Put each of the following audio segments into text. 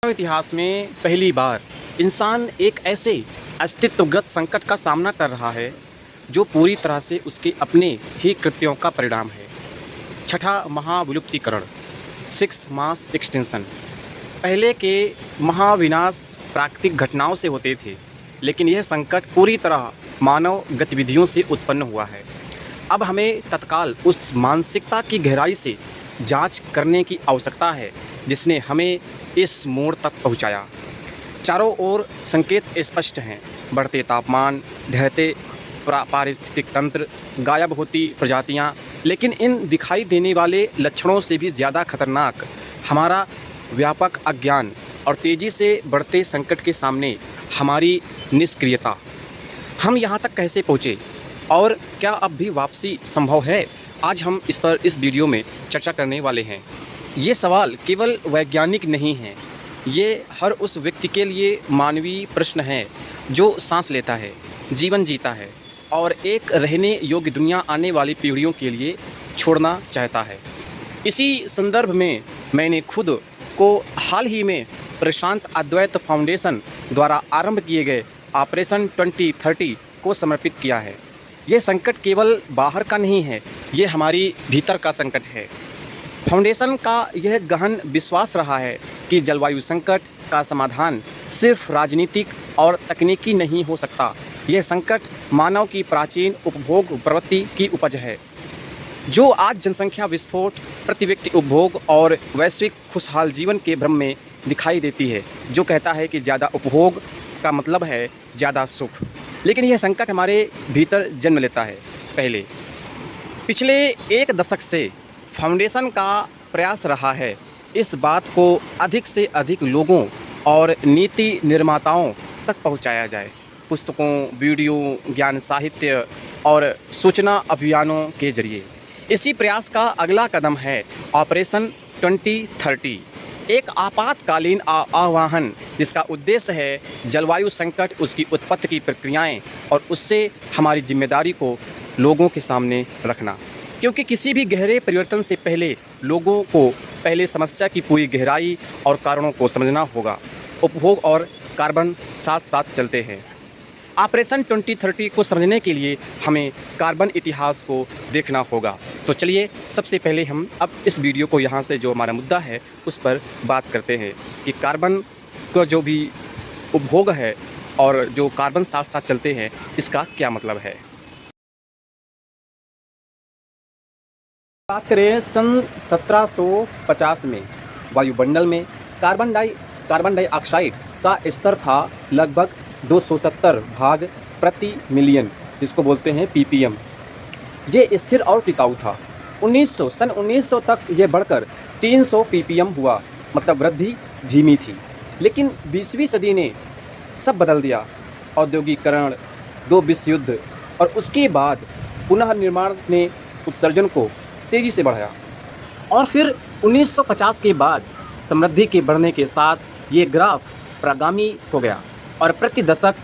इतिहास में पहली बार इंसान एक ऐसे अस्तित्वगत संकट का सामना कर रहा है जो पूरी तरह से उसके अपने ही कृत्यों का परिणाम है। छठा महाविलुप्तीकरण, सिक्स्थ मास एक्सटिंक्शन। पहले के महाविनाश प्राकृतिक घटनाओं से होते थे, लेकिन यह संकट पूरी तरह मानव गतिविधियों से उत्पन्न हुआ है। अब हमें तत्काल उस मानसिकता की गहराई से जांच करने की आवश्यकता है जिसने हमें इस मोड़ तक पहुंचाया। चारों ओर संकेत स्पष्ट हैं, बढ़ते तापमान, ढहते पारिस्थितिक तंत्र, गायब होती प्रजातियां, लेकिन इन दिखाई देने वाले लक्षणों से भी ज़्यादा खतरनाक हमारा व्यापक अज्ञान और तेज़ी से बढ़ते संकट के सामने हमारी निष्क्रियता। हम यहाँ तक कैसे पहुँचे और क्या अब भी वापसी संभव है? आज हम इस पर इस वीडियो में चर्चा करने वाले हैं। ये सवाल केवल वैज्ञानिक नहीं हैं, ये हर उस व्यक्ति के लिए मानवीय प्रश्न है जो सांस लेता है, जीवन जीता है और एक रहने योग्य दुनिया आने वाली पीढ़ियों के लिए छोड़ना चाहता है। इसी संदर्भ में मैंने खुद को हाल ही में प्रशांत अद्वैत फाउंडेशन द्वारा आरंभ किए गए ऑपरेशन 2030 को समर्पित किया है। ये संकट केवल बाहर का नहीं है, ये हमारी भीतर का संकट है। फाउंडेशन का यह गहन विश्वास रहा है कि जलवायु संकट का समाधान सिर्फ राजनीतिक और तकनीकी नहीं हो सकता। यह संकट मानव की प्राचीन उपभोग प्रवृत्ति की उपज है, जो आज जनसंख्या विस्फोट, प्रति व्यक्ति उपभोग और वैश्विक खुशहाल जीवन के भ्रम में दिखाई देती है, जो कहता है कि ज़्यादा उपभोग का मतलब है ज़्यादा सुख। लेकिन यह संकट हमारे भीतर जन्म लेता है। पिछले एक दशक से फाउंडेशन का प्रयास रहा है इस बात को अधिक से अधिक लोगों और नीति निर्माताओं तक पहुंचाया जाए। पुस्तकों, वीडियो, ज्ञान साहित्य और सूचना अभियानों के जरिए। इसी प्रयास का अगला कदम है ऑपरेशन 2030, एक आपातकालीन आह्वान जिसका उद्देश्य है जलवायु संकट, उसकी उत्पत्ति की प्रक्रियाएं और उससे हमारी जिम्मेदारी को लोगों के सामने रखना। क्योंकि किसी भी गहरे परिवर्तन से पहले लोगों को पहले समस्या की पूरी गहराई और कारणों को समझना होगा। उपभोग और कार्बन साथ साथ चलते हैं। ऑपरेशन 2030 को समझने के लिए हमें कार्बन इतिहास को देखना होगा। तो चलिए सबसे पहले हम अब इस वीडियो को यहाँ से जो हमारा मुद्दा है उस पर बात करते हैं कि कार्बन का जो भी उपभोग है और जो कार्बन साथ साथ चलते हैं इसका क्या मतलब है। बात करें सन 1750 में वायुमंडल में कार्बन डाइऑक्साइड का स्तर था लगभग 270 भाग प्रति मिलियन, जिसको बोलते हैं ppm। ये स्थिर और टिकाऊ था। सन 1900 तक ये बढ़कर 300 ppm हुआ, मतलब वृद्धि धीमी थी। लेकिन 20वीं सदी ने सब बदल दिया। औद्योगिकरण, 2 विश्व युद्ध और उसके बाद पुनर्निर्माण ने उत्सर्जन को तेज़ी से बढ़ाया और फिर 1950 के बाद समृद्धि के बढ़ने के साथ ये ग्राफ प्रगामी हो गया और प्रति दशक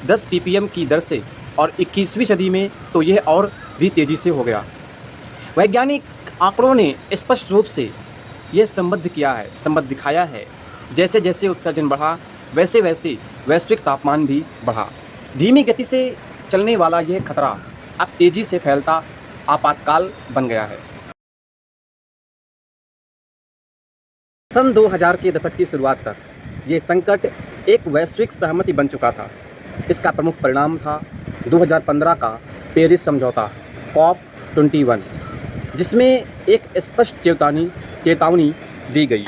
10 ppm की दर से, और 21वीं सदी में तो यह और भी तेज़ी से हो गया। वैज्ञानिक आंकड़ों ने स्पष्ट रूप से ये संबंध दिखाया है। जैसे जैसे उत्सर्जन बढ़ा वैसे वैसे वैश्विक तापमान भी बढ़ा। धीमी गति से चलने वाला यह खतरा अब तेज़ी से फैलता आपातकाल बन गया है। सन 2000 के दशक की शुरुआत तक ये संकट एक वैश्विक सहमति बन चुका था। इसका प्रमुख परिणाम था 2015 का पेरिस समझौता COP21, जिसमें एक स्पष्ट चेतावनी दी गई।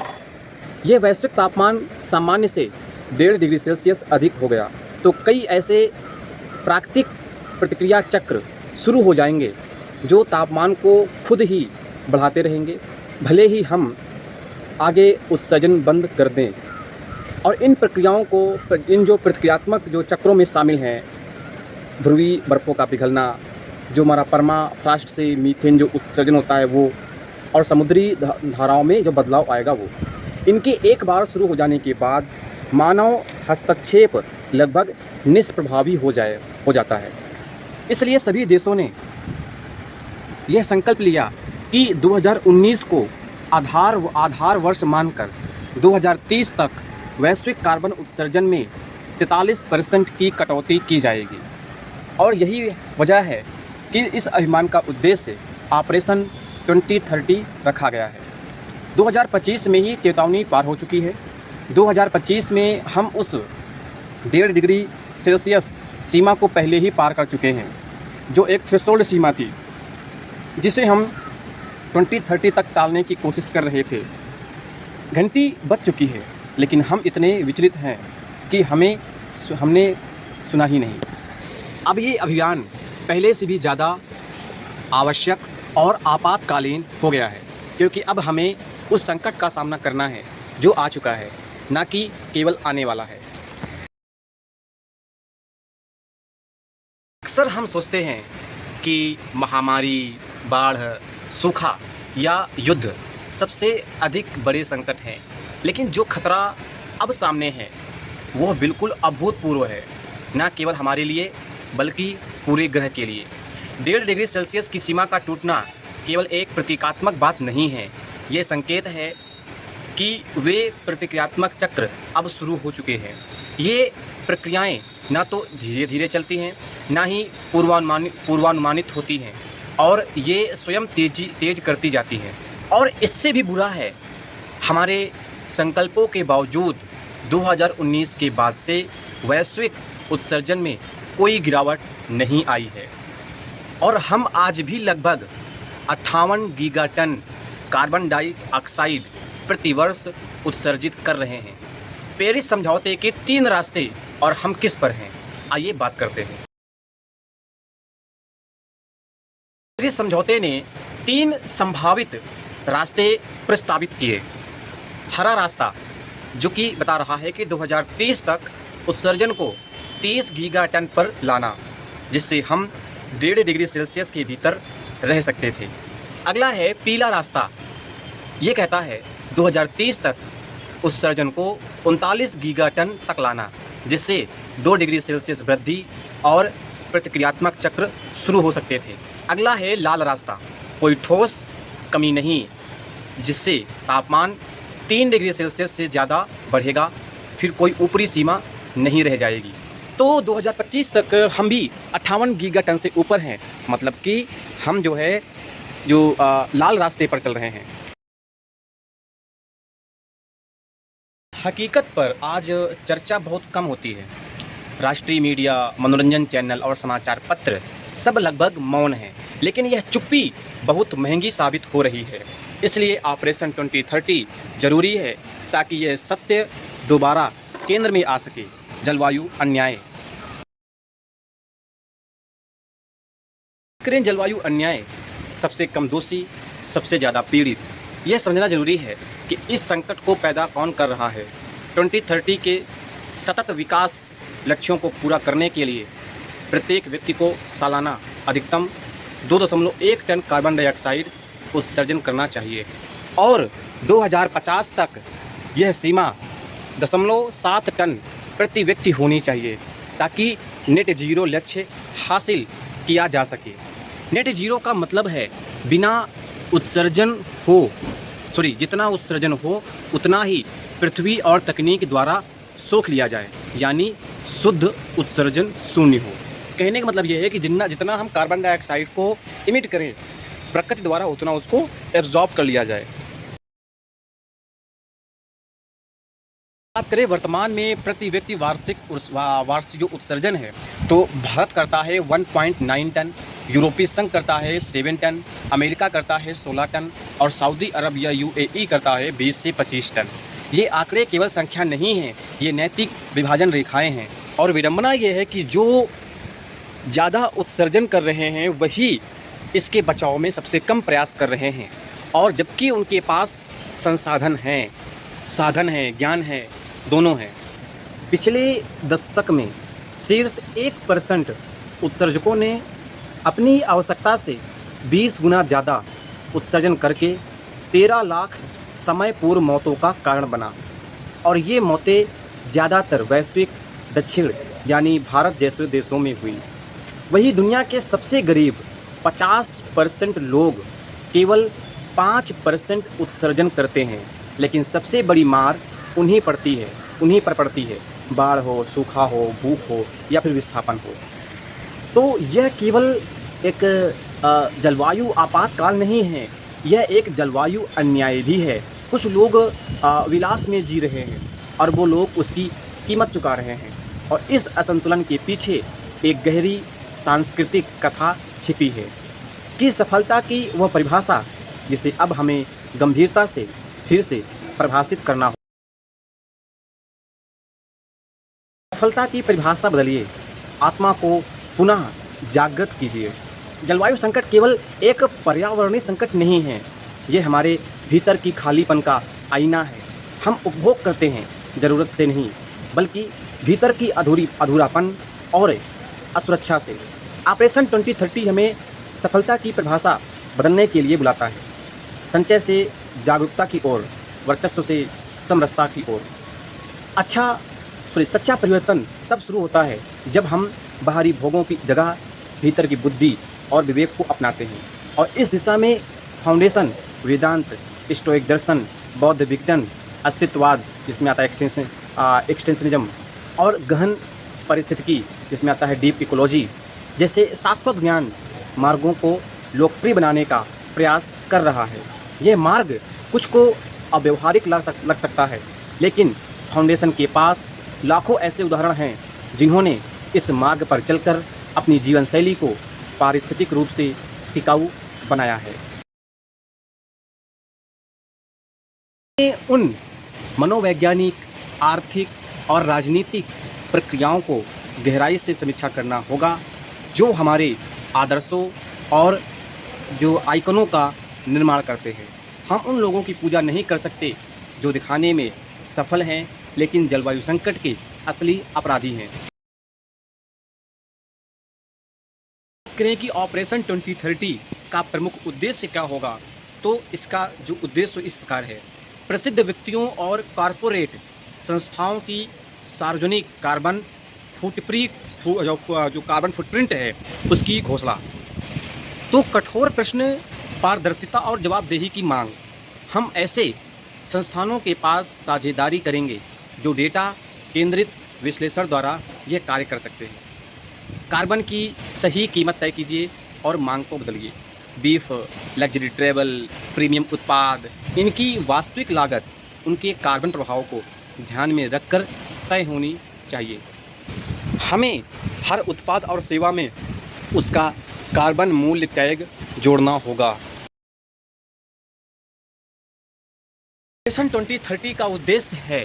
यह वैश्विक तापमान सामान्य से 1.5 डिग्री सेल्सियस अधिक हो गया तो कई ऐसे प्राकृतिक प्रतिक्रिया चक्र शुरू हो जाएंगे जो तापमान को खुद ही बढ़ाते रहेंगे, भले ही हम आगे उत्सर्जन बंद कर दें। और इन प्रक्रियाओं को, इन जो प्रतिक्रियात्मक जो चक्रों में शामिल हैं, ध्रुवीय बर्फ़ों का पिघलना, जो हमारा परमाफ्रॉस्ट से मीथेन जो उत्सर्जन होता है वो, और समुद्री धाराओं में जो बदलाव आएगा वो, इनके एक बार शुरू हो जाने के बाद मानव हस्तक्षेप लगभग निष्प्रभावी हो जाता है। इसलिए सभी देशों ने यह संकल्प लिया कि 2019 को आधार वर्ष मानकर 2030 तक वैश्विक कार्बन उत्सर्जन में 43% की कटौती की जाएगी। और यही वजह है कि इस अभियान का उद्देश्य ऑपरेशन 2030 रखा गया है। 2025 में ही चेतावनी पार हो चुकी है। 2025 में हम उस 1.5 डिग्री सेल्सियस सीमा को पहले ही पार कर चुके हैं, जो एक थ्रेशोल्ड सीमा थी जिसे हम 2030 तक टालने की कोशिश कर रहे थे। घंटी बज चुकी है, लेकिन हम इतने विचलित हैं कि हमने सुना ही नहीं। अब ये अभियान पहले से भी ज़्यादा आवश्यक और आपातकालीन हो गया है, क्योंकि अब हमें उस संकट का सामना करना है जो आ चुका है, ना कि केवल आने वाला है। अक्सर हम सोचते हैं कि महामारी, बाढ़, सूखा या युद्ध सबसे अधिक बड़े संकट हैं, लेकिन जो खतरा अब सामने है वह बिल्कुल अभूतपूर्व है, न केवल हमारे लिए बल्कि पूरे ग्रह के लिए। 1.5 डिग्री सेल्सियस की सीमा का टूटना केवल एक प्रतीकात्मक बात नहीं है, ये संकेत है कि वे प्रतिक्रियात्मक चक्र अब शुरू हो चुके हैं। ये प्रक्रियाएं ना तो धीरे धीरे चलती हैं, ना ही पूर्वानुमानित होती हैं, और ये स्वयं तेज करती जाती हैं। और इससे भी बुरा है, हमारे संकल्पों के बावजूद 2019 के बाद से वैश्विक उत्सर्जन में कोई गिरावट नहीं आई है, और हम आज भी लगभग 58 गीगाटन कार्बन डाइऑक्साइड प्रति वर्ष उत्सर्जित कर रहे हैं। पेरिस समझौते के 3 रास्ते और हम किस पर हैं, आइए बात करते हैं। पेरिस समझौते ने 3 संभावित रास्ते प्रस्तावित किए। हरा रास्ता, जो कि बता रहा है कि 2030 तक उत्सर्जन को 30 गीगाटन पर लाना, जिससे हम 1.5 डिग्री सेल्सियस के भीतर रह सकते थे। अगला है पीला रास्ता, ये कहता है 2030 तक उत्सर्जन को 39 गीगाटन तक लाना, जिससे 2 डिग्री सेल्सियस वृद्धि और प्रतिक्रियात्मक चक्र शुरू हो सकते थे। अगला है लाल रास्ता, कोई ठोस कमी नहीं, जिससे तापमान 3 डिग्री सेल्सियस से ज़्यादा बढ़ेगा, फिर कोई ऊपरी सीमा नहीं रह जाएगी। तो 2025 तक हम भी 58 गीगाटन से ऊपर हैं, मतलब कि हम लाल रास्ते पर चल रहे हैं। हकीकत पर आज चर्चा बहुत कम होती है। राष्ट्रीय मीडिया, मनोरंजन चैनल और समाचार पत्र सब लगभग मौन हैं, लेकिन यह चुप्पी बहुत महंगी साबित हो रही है। इसलिए ऑपरेशन 2030 जरूरी है, ताकि यह सत्य दोबारा केंद्र में आ सके। जलवायु अन्याय। जलवायु अन्याय, सबसे कम दोषी, सबसे ज़्यादा पीड़ित। यह समझना जरूरी है कि इस संकट को पैदा कौन कर रहा है। 2030 के सतत विकास लक्ष्यों को पूरा करने के लिए प्रत्येक व्यक्ति को सालाना अधिकतम 2.1 टन कार्बन डाइऑक्साइड उत्सर्जन करना चाहिए, और 2050 तक यह सीमा 0.7 टन प्रति व्यक्ति होनी चाहिए, ताकि नेट जीरो लक्ष्य हासिल किया जा सके। नेट जीरो का मतलब है बिना उत्सर्जन हो, जितना उत्सर्जन हो उतना ही पृथ्वी और तकनीक द्वारा सोख लिया जाए, यानी शुद्ध उत्सर्जन शून्य हो। कहने का मतलब यह है कि जितना हम कार्बन डाइऑक्साइड को इमिट करें प्रकृति द्वारा, उतना उसको एब्जॉर्ब कर लिया जाए। बात करें वर्तमान में प्रति व्यक्ति वार्षिक जो उत्सर्जन है, तो भारत करता है 1.9 टन, यूरोपीय संघ करता है 7 टन, अमेरिका करता है 16 टन, और सऊदी अरब या यूएई करता है 20 से 25 टन। ये आंकड़े केवल संख्या नहीं हैं, ये नैतिक विभाजन रेखाएं हैं। और विडंबना ये है कि जो ज़्यादा उत्सर्जन कर रहे हैं वही इसके बचाव में सबसे कम प्रयास कर रहे हैं, और जबकि उनके पास संसाधन हैं, साधन है, ज्ञान है, दोनों हैं। पिछले दशक में शीर्ष 1% उत्सर्जकों ने अपनी आवश्यकता से 20 गुना ज़्यादा उत्सर्जन करके 13 लाख समय पूर्व मौतों का कारण बना, और ये मौतें ज़्यादातर वैश्विक दक्षिण यानी भारत जैसे देशों में हुई। वही दुनिया के सबसे गरीब 50% लोग केवल 5% उत्सर्जन करते हैं, लेकिन सबसे बड़ी मार उन्हें पड़ती है उन्हीं पर पड़ती है, बाढ़ हो, सूखा हो, भूख हो या फिर विस्थापन हो। तो यह केवल एक जलवायु आपातकाल नहीं है, यह एक जलवायु अन्याय भी है। कुछ लोग विलास में जी रहे हैं और वो लोग उसकी कीमत चुका रहे हैं, और इस असंतुलन के पीछे एक गहरी सांस्कृतिक कथा छिपी है कि सफलता की वह परिभाषा जिसे अब हमें गंभीरता से फिर से परिभाषित करना हो। सफलता की परिभाषा बदलिए, आत्मा को पुनः जागृत कीजिए। जलवायु संकट केवल एक पर्यावरणीय संकट नहीं है, ये हमारे भीतर की खालीपन का आईना है। हम उपभोग करते हैं ज़रूरत से नहीं, बल्कि भीतर की अधूरापन और असुरक्षा से। ऑपरेशन 2030 हमें सफलता की परिभाषा बदलने के लिए बुलाता है, संचय से जागरूकता की ओर, वर्चस्व से समरसता की ओर। सच्चा परिवर्तन तब शुरू होता है जब हम बाहरी भोगों की जगह भीतर की बुद्धि और विवेक को अपनाते हैं, और इस दिशा में फाउंडेशन वेदांत, स्टोइक दर्शन, बौद्ध विज्ञान, अस्तित्ववाद जिसमें आता है एक्सटेंशनिज्म, और गहन पारिस्थितिकी जिसमें आता है डीप इकोलॉजी जैसे शाश्वत ज्ञान मार्गों को लोकप्रिय बनाने का प्रयास कर रहा है। यह मार्ग कुछ को अव्यवहारिक लग सकता है, लेकिन फाउंडेशन के पास लाखों ऐसे उदाहरण हैं जिन्होंने इस मार्ग पर चलकर अपनी जीवन शैली को पारिस्थितिक रूप से टिकाऊ बनाया है। उन मनोवैज्ञानिक, आर्थिक और राजनीतिक प्रक्रियाओं को गहराई से समीक्षा करना होगा जो हमारे आदर्शों और जो आइकनों का निर्माण करते हैं। हम उन लोगों की पूजा नहीं कर सकते जो दिखाने में सफल हैं, लेकिन जलवायु संकट के असली अपराधी हैं। करें कि ऑपरेशन 2030 का प्रमुख उद्देश्य क्या होगा, तो इसका जो उद्देश्य इस प्रकार है। प्रसिद्ध व्यक्तियों और कॉरपोरेट संस्थाओं की सार्वजनिक कार्बन फुटप्रिंट है उसकी घोषणा। तो कठोर प्रश्न, पारदर्शिता और जवाबदेही की मांग। हम ऐसे संस्थानों के पास साझेदारी करेंगे जो डेटा केंद्रित विश्लेषण द्वारा यह कार्य कर सकते हैं। कार्बन की सही कीमत तय कीजिए और मांग को बदलिए। बीफ, लग्जरी ट्रैवल, प्रीमियम उत्पाद, इनकी वास्तविक लागत उनके कार्बन प्रभाव को ध्यान में रखकर तय होनी चाहिए। हमें हर उत्पाद और सेवा में उसका कार्बन मूल्य टैग जोड़ना होगा। मिशन 2030 का उद्देश्य है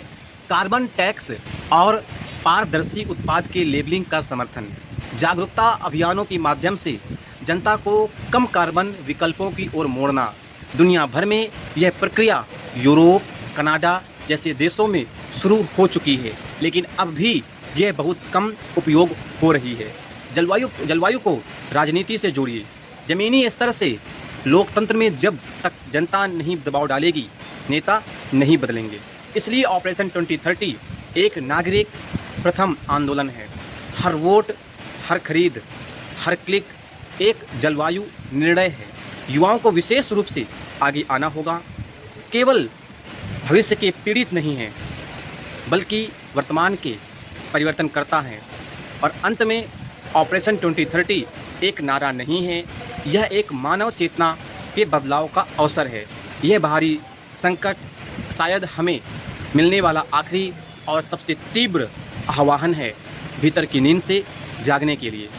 कार्बन टैक्स और पारदर्शी उत्पाद के लेबलिंग का समर्थन। जागरूकता अभियानों के माध्यम से जनता को कम कार्बन विकल्पों की ओर मोड़ना। दुनिया भर में यह प्रक्रिया यूरोप, कनाडा जैसे देशों में शुरू हो चुकी है, लेकिन अब भी यह बहुत कम उपयोग हो रही है। जलवायु को राजनीति से जोड़िए। ज़मीनी स्तर से लोकतंत्र में जब तक जनता नहीं दबाव डालेगी, नेता नहीं बदलेंगे। इसलिए ऑपरेशन 2030 एक नागरिक प्रथम आंदोलन है। हर वोट, हर खरीद, हर क्लिक एक जलवायु निर्णय है। युवाओं को विशेष रूप से आगे आना होगा। केवल भविष्य के पीड़ित नहीं हैं, बल्कि वर्तमान के परिवर्तन करता हैं। और अंत में ऑपरेशन 2030 एक नारा नहीं है, यह एक मानव चेतना के बदलाव का अवसर है। यह बाहरी संकट शायद हमें मिलने वाला आखिरी और सबसे तीव्र आह्वान है भीतर की नींद से जागने के लिए।